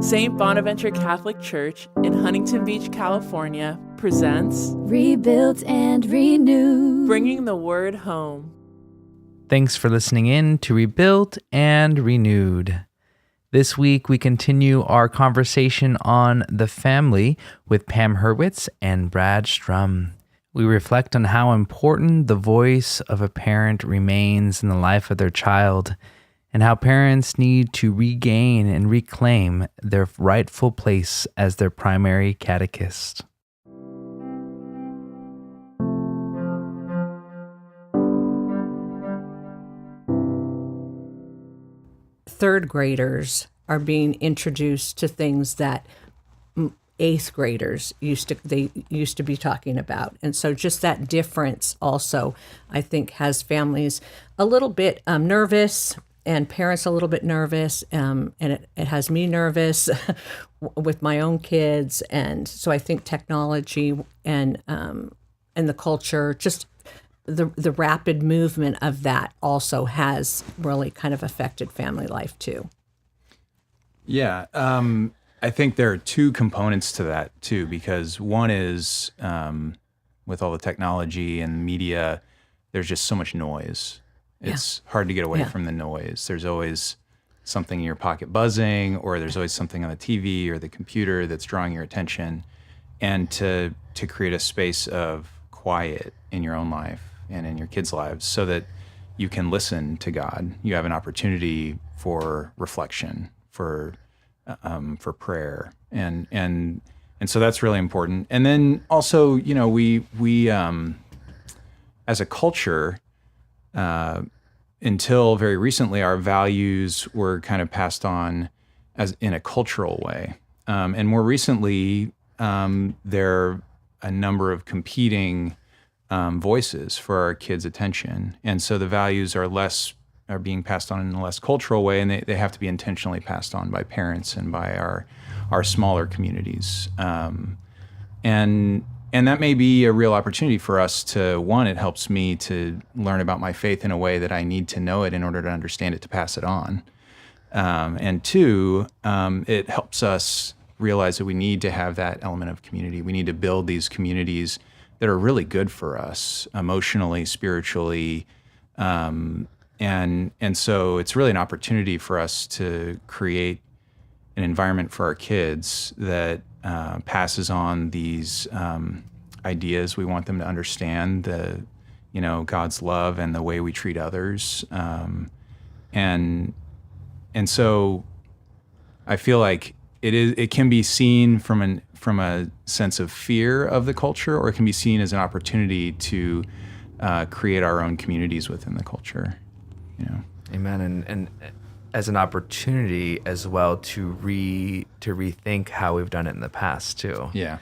St. Bonaventure Catholic Church in Huntington Beach, California presents Rebuilt and Renewed, Bringing the Word Home. Thanks for listening in to Rebuilt and Renewed. This week we continue our conversation on the family with Pam Hurwitz and Brad Strum. We reflect on how important the voice of a parent remains in the life of their child, and how parents need to regain and reclaim their rightful place as their primary catechist. Third graders are being introduced to things that eighth graders used to be talking about. And so just that difference also, I think, has families a little bit nervous and parents a little bit nervous. And it has me nervous with my own kids. And so I think technology and the culture, just the rapid movement of that also has really kind of affected family life too. Yeah. I think there are two components to that too, because one is with all the technology and media, there's just so much noise. It's hard to get away from the noise. There's always something in your pocket buzzing, or there's always something on the TV or the computer that's drawing your attention. And to create a space of quiet in your own life and in your kids' lives so that you can listen to God. You have an opportunity for reflection, for prayer, and so that's really important. And then also, you know, we as a culture, until very recently, our values were kind of passed on as in a cultural way, and more recently, there are a number of competing voices for our kids' attention, and so the values are being passed on in a less cultural way, and they have to be intentionally passed on by parents and by our smaller communities. And that may be a real opportunity for us to, one, it helps me to learn about my faith in a way that I need to know it in order to understand it, to pass it on. And two, it helps us realize that we need to have that element of community. We need to build these communities that are really good for us emotionally, spiritually, and so it's really an opportunity for us to create an environment for our kids that passes on these ideas. We want them to understand God's love and the way we treat others, and so I feel like it can be seen from a sense of fear of the culture, or it can be seen as an opportunity to create our own communities within the culture. You know. Amen. And as an opportunity as well to rethink how we've done it in the past too. Yeah.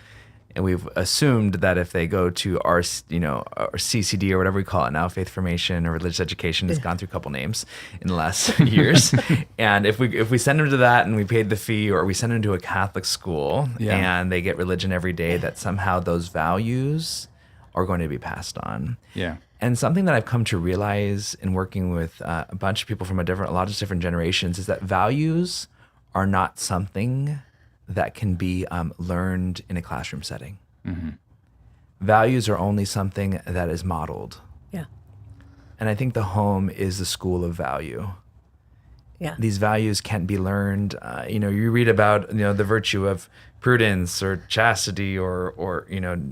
And we've assumed that if they go to our CCD or whatever we call it now, faith formation or religious education, has gone through a couple names in the last years. And if we send them to that and we paid the fee, or we send them to a Catholic school and they get religion every day, that somehow those values are going to be passed on. Yeah. And something that I've come to realize in working with a bunch of people from a lot of different generations is that values are not something that can be learned in a classroom setting. Mm-hmm. Values are only something that is modeled. Yeah. And I think the home is the school of value. Yeah. These values can't be learned. You read about the virtue of prudence or chastity or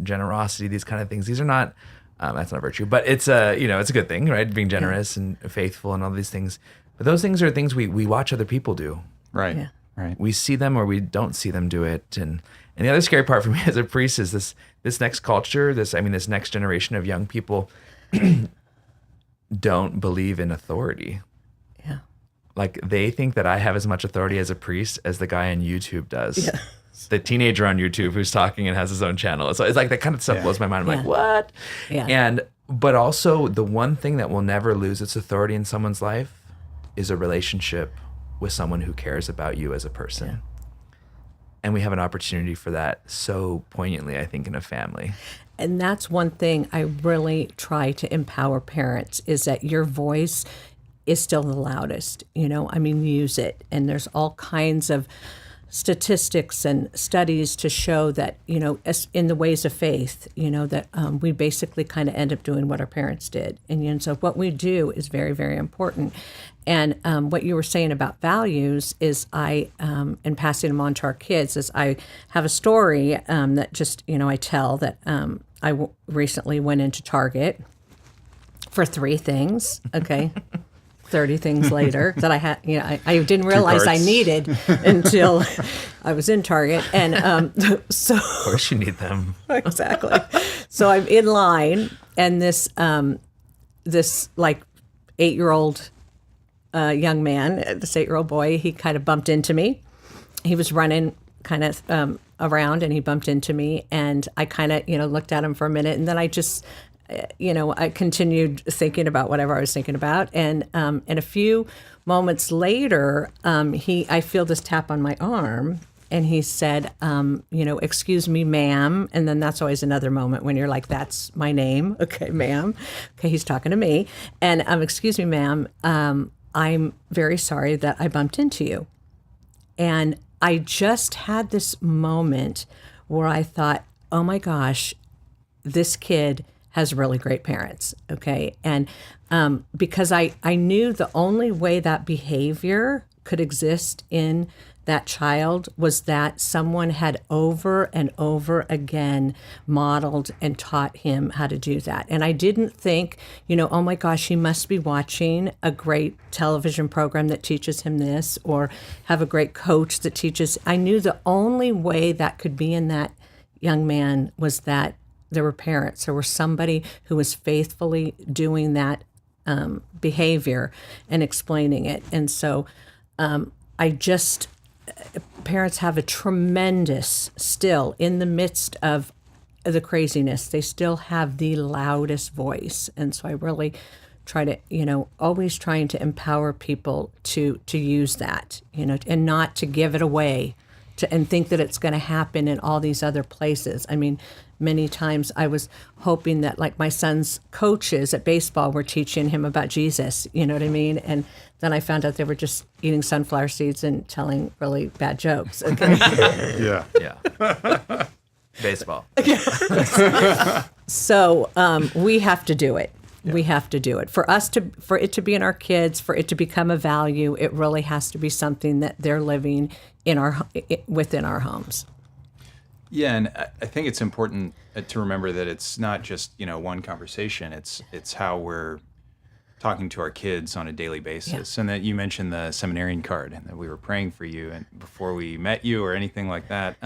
generosity. These kind of things. These are not. That's not a virtue, but it's it's a good thing, right? Being generous and faithful and all these things. But those things are things we watch other people do. Right. Yeah. Right. We see them or we don't see them do it. And the other scary part for me as a priest is this next culture, this next generation of young people don't believe in authority. Yeah. Like they think that I have as much authority as a priest as the guy on YouTube does. Yeah. The teenager on YouTube who's talking and has his own channel. So it's like that kind of stuff blows my mind. I'm like, what? Yeah. But also the one thing that will never lose its authority in someone's life is a relationship with someone who cares about you as a person. Yeah. And we have an opportunity for that so poignantly, I think, in a family. And that's one thing I really try to empower parents, is that your voice is still the loudest. Use it. And there's all kinds of statistics and studies to show that, as in the ways of faith, that we basically kind of end up doing what our parents did. And so what we do is very, very important. And what you were saying about values is and passing them on to our kids, is I have a story that just, I tell that recently went into Target for 3 things, okay? 30 things later that I had, I didn't realize I needed until I was in Target. And so. Of course you need them. Exactly. So I'm in line, and this like 8-year-old young man, this 8-year-old boy, he kind of bumped into me. He was running kind of around, and he bumped into me, and I kind of, looked at him for a minute, and then I just, I continued thinking about whatever I was thinking about. And a few moments later, I feel this tap on my arm, and he said, excuse me, ma'am. And then that's always another moment when you're like, that's my name. Okay, ma'am. Okay, he's talking to me. And excuse me, ma'am. I'm very sorry that I bumped into you. And I just had this moment where I thought, oh my gosh, this kid has really great parents, okay? And because I knew the only way that behavior could exist in that child was that someone had over and over again modeled and taught him how to do that. And I didn't think, oh my gosh, he must be watching a great television program that teaches him this, or have a great coach that teaches. I knew the only way that could be in that young man was that there were parents, there was somebody who was faithfully doing that behavior and explaining it. And so parents have a tremendous, still in the midst of the craziness, they still have the loudest voice. And so I really try to, always trying to empower people to use that, and not to give it away and think that it's going to happen in all these other places. I mean, many times I was hoping that, like, my son's coaches at baseball were teaching him about Jesus, you know what I mean? And then I found out they were just eating sunflower seeds and telling really bad jokes. Okay. Yeah. Baseball. So we have to do it. Yeah. We have to do it. For it to be in our kids, for it to become a value, it really has to be something that they're living within our homes. Yeah, and I think it's important to remember that it's not just, one conversation. It's how we're talking to our kids on a daily basis. Yeah. And that you mentioned the seminarian card, and that we were praying for you and before we met you or anything like that.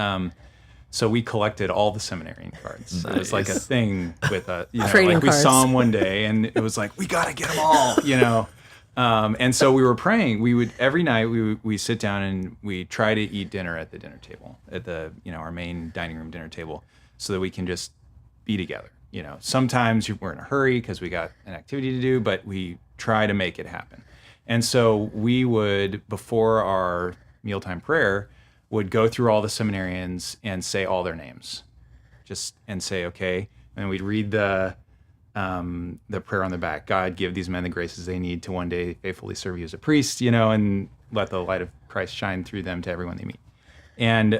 So we collected all the seminarian cards. Nice. It was like a thing with trading cards. We saw them one day, and it was like, we got to get them all, And so we were praying. We would every night we sit down and we try to eat dinner at the dinner table, at the our main dining room dinner table, so that we can just be together. Sometimes we're in a hurry because we got an activity to do, but we try to make it happen. And so we would, before our mealtime prayer, would go through all the seminarians and say all their names, and say, okay, and we'd read the prayer on the back. God, give these men the graces they need to one day faithfully serve you as a priest, and let the light of Christ shine through them to everyone they meet. And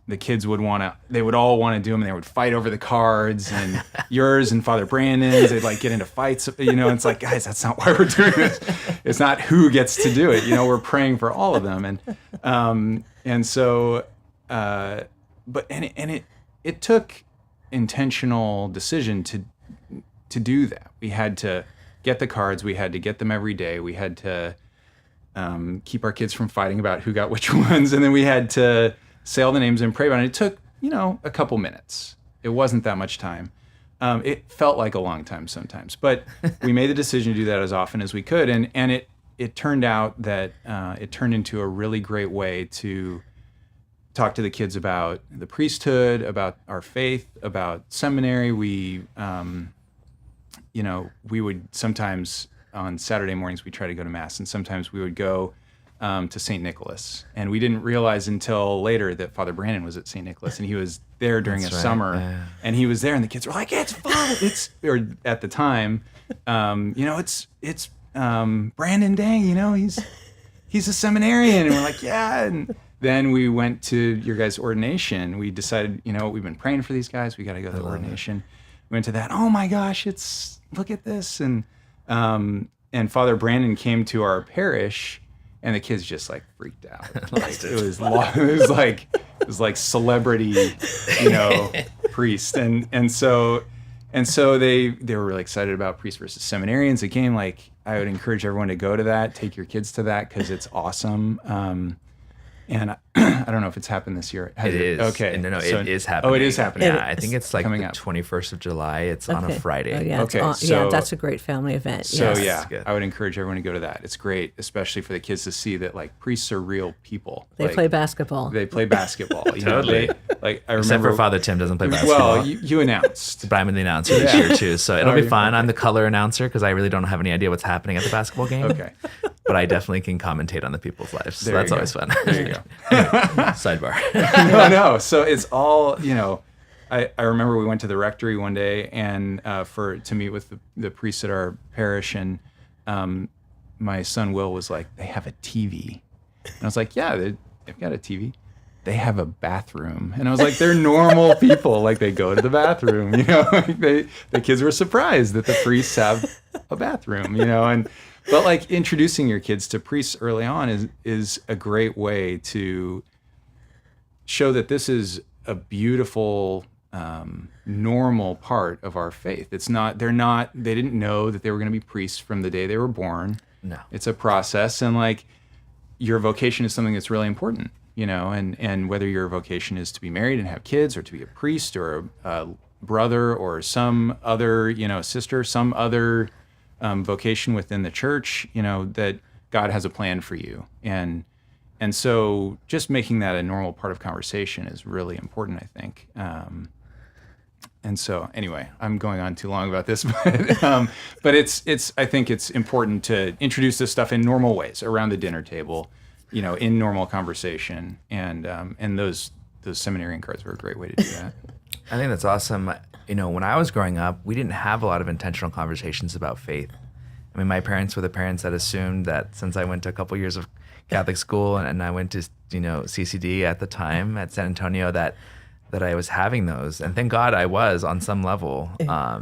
the kids would all want to do them, and they would fight over the cards, and yours and Father Brandon's, they'd like get into fights, it's like, guys, that's not why we're doing this. It's not who gets to do it. We're praying for all of them. And so, it took intentional decision to do that. We had to get the cards. We had to get them every day. We had to keep our kids from fighting about who got which ones. And then we had to say all the names and pray about it. It took, a couple minutes. It wasn't that much time. It felt like a long time sometimes. But we made the decision to do that as often as we could. And it turned out that it turned into a really great way to talk to the kids about the priesthood, about our faith, about seminary. We would sometimes on Saturday mornings we try to go to Mass, and sometimes we would go to St. Nicholas. And we didn't realize until later that Father Brandon was at St. Nicholas, and he was there during summer. Yeah. And he was there, and the kids were like, "It's fun!" Or at the time, it's Brandon Dang. He's a seminarian, and we're like, "Yeah." And then we went to your guys' ordination. We decided, we've been praying for these guys. We got to go to the ordination. We went to that. Oh my gosh, look at this. And Father Brandon came to our parish, and the kids just like freaked out. It was like celebrity, priest. And so they were really excited about priest versus seminarians. Again, like I would encourage everyone to go to that, take your kids to that, because it's awesome. And I don't know if it's happened this year. It is. Okay. No, it is happening. Oh, it is happening. Yeah, I think it's like coming the 21st of July. It's on a Friday. Oh, yeah, okay. That's a great family event. So yes. I would encourage everyone to go to that. It's great, especially for the kids to see that like priests are real people. They play basketball. They play basketball. Totally. I remember. Except for Father Tim doesn't play basketball. Well, you announced. But I'm the announcer this year too, so it'll be fine. I'm the color announcer because I really don't have any idea what's happening at the basketball game. Okay. But I definitely can commentate on the people's lives. So that's always fun. There you go. Sidebar. No. So it's all, I remember we went to the rectory one day and to meet with the priest at our parish, and my son Will was like, they have a TV. And I was like, yeah, they've got a TV. They have a bathroom. And I was like, they're normal people. Like they go to the bathroom, the kids were surprised that the priests have a bathroom, but like introducing your kids to priests early on is a great way to show that this is a beautiful, normal part of our faith. They didn't know that they were going to be priests from the day they were born. No. It's a process, and like your vocation is something that's really important, and whether your vocation is to be married and have kids, or to be a priest or a brother or some other, sister, some other vocation within the church, that God has a plan for you. And so just making that a normal part of conversation is really important, I think. And so anyway, I'm going on too long about this, but I think it's important to introduce this stuff in normal ways around the dinner table, in normal conversation. And those seminarian cards were a great way to do that. I think that's awesome. When I was growing up, we didn't have a lot of intentional conversations about faith. I mean, my parents were the parents that assumed that since I went to a couple years of Catholic school and I went to, CCD at the time at San Antonio, that I was having those. And thank God I was on some level. I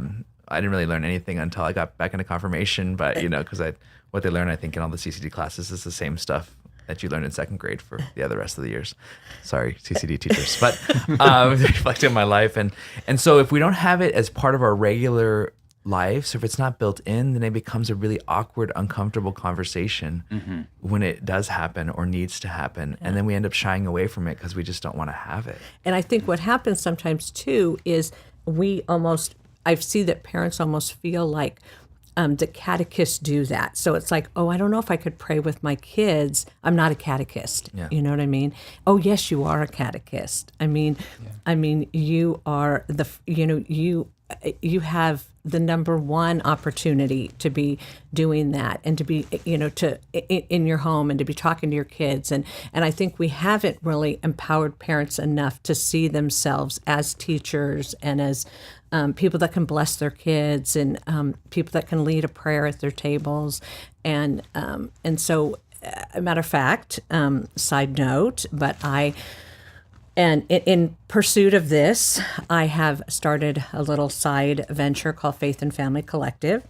didn't really learn anything until I got back into confirmation, but, because what they learn, I think, in all the CCD classes is the same stuff that you learned in second grade for the other rest of the years. Sorry, CCD teachers, but reflecting on my life. And so if we don't have it as part of our regular life, so if it's not built in, then it becomes a really awkward, uncomfortable conversation when it does happen or needs to happen. And then we end up shying away from it because we just don't want to have it. And I think what happens sometimes too is I see that parents almost feel like the catechists do that. So it's like, oh, I don't know if I could pray with my kids. I'm not a catechist. Yeah. You know what I mean? Oh, yes, you are a catechist. I mean, you are you have the number one opportunity to be doing that and to be, in your home and to be talking to your kids. And I think we haven't really empowered parents enough to see themselves as teachers and as people that can bless their kids and people that can lead a prayer at their tables. And so, a matter of fact, side note, but And in pursuit of this, I have started a little side venture called Faith and Family Collective.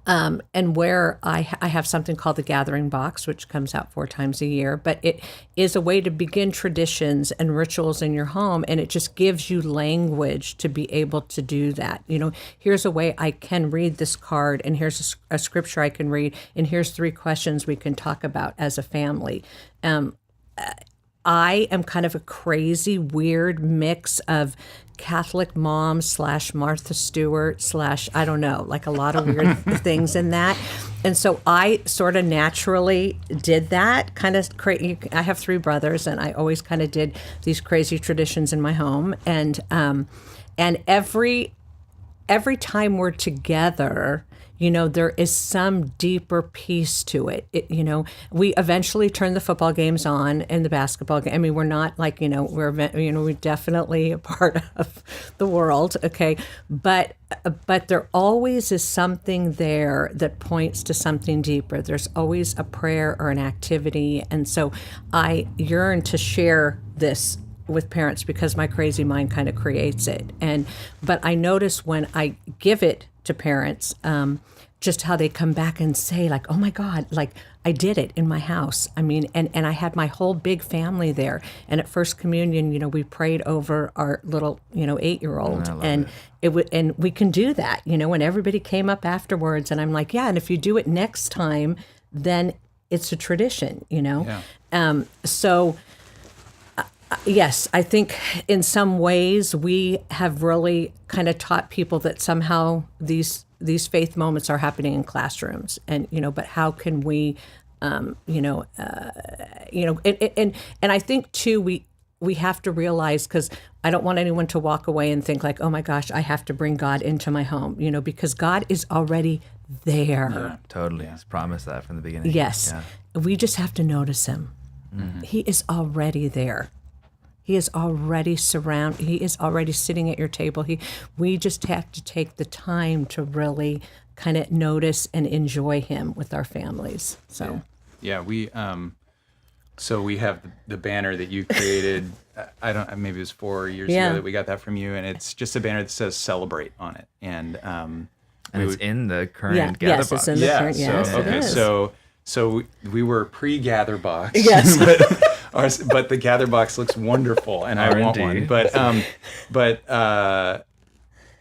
And where I have something called the Gathering Box, which comes out 4 times a year. But it is a way to begin traditions and rituals in your home. And it just gives you language to be able to do that. Here's a way I can read this card, and here's a scripture I can read, and here's 3 questions we can talk about as a family. I am kind of a crazy, weird mix of Catholic mom / Martha Stewart / I don't know, like a lot of weird things in that. And so I sort of naturally did that kind of crazy. I have 3 brothers, and I always kind of did these crazy traditions in my home. And every time we're together, there is some deeper piece to it. We eventually turn the football games on and the basketball game. I mean, we're not like, we're definitely a part of the world. Okay. But there always is something there that points to something deeper. There's always a prayer or an activity. And so I yearn to share this with parents because my crazy mind kind of creates it. But I notice when I give it to parents, just how they come back and say like, oh my God, like I did it in my house. I mean, and I had my whole big family there. And at First Communion, we prayed over our little, 8-year-old, and and we can do that, and everybody came up afterwards, and I'm like, yeah. And if you do it next time, then it's a tradition, Yeah. So yes, I think in some ways we have really kind of taught people that somehow these faith moments are happening in classrooms, and but how can we, and I think too we have to realize, because I don't want anyone to walk away and think like, oh my gosh, I have to bring God into my home, because God is already there. Yeah, totally. He's promised that from the beginning. Yes, we just have to notice Him. Mm-hmm. He is already there. He is already He is already sitting at your table. We just have to take the time to really kind of notice and enjoy Him with our families. So, we so we have the banner that you created. Maybe it was 4 years ago that we got that from you, and it's just a banner that says "Celebrate" on it, and it's in the current gather box. It's in the current. Yes, okay, it is. So we were pre-gather box. Yes. But the gather box looks wonderful, and I want one. But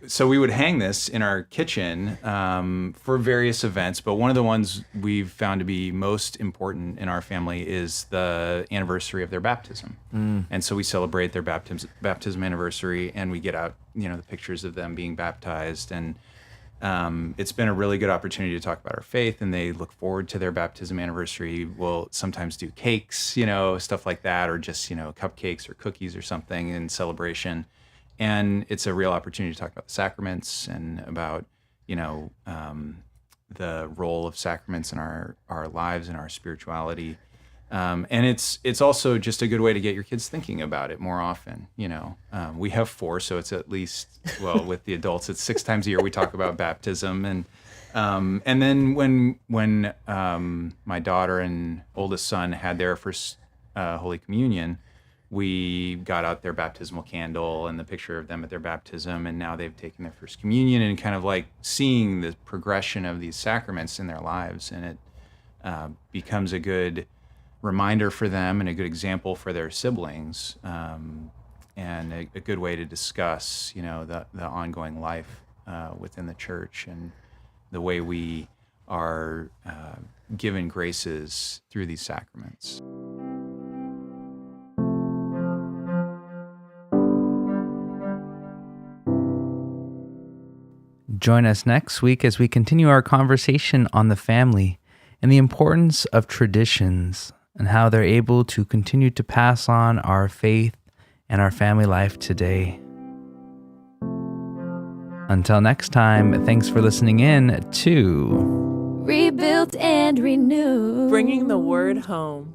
so we would hang this in our kitchen for various events. But one of the ones we've found to be most important in our family is the anniversary of their baptism. And so we celebrate their baptism anniversary, and we get out, the pictures of them being baptized. And it's been a really good opportunity to talk about our faith, and they look forward to their baptism anniversary. We'll sometimes do cakes, stuff like that, or just, cupcakes or cookies or something in celebration. And it's a real opportunity to talk about the sacraments and about, the role of sacraments in our lives and our spirituality. And it's also just a good way to get your kids thinking about it more often. We have 4, so it's at least, with the adults, it's 6 times a year we talk about baptism. And then when my daughter and oldest son had their first Holy Communion, we got out their baptismal candle and the picture of them at their baptism, and now they've taken their first communion, and kind of like seeing the progression of these sacraments in their lives, and it becomes a good reminder for them and a good example for their siblings, and a good way to discuss, the ongoing life within the church and the way we are given graces through these sacraments. Join us next week as we continue our conversation on the family and the importance of traditions and how they're able to continue to pass on our faith and our family life today. Until next time, thanks for listening in to Rebuilt and Renewed, bringing the word home.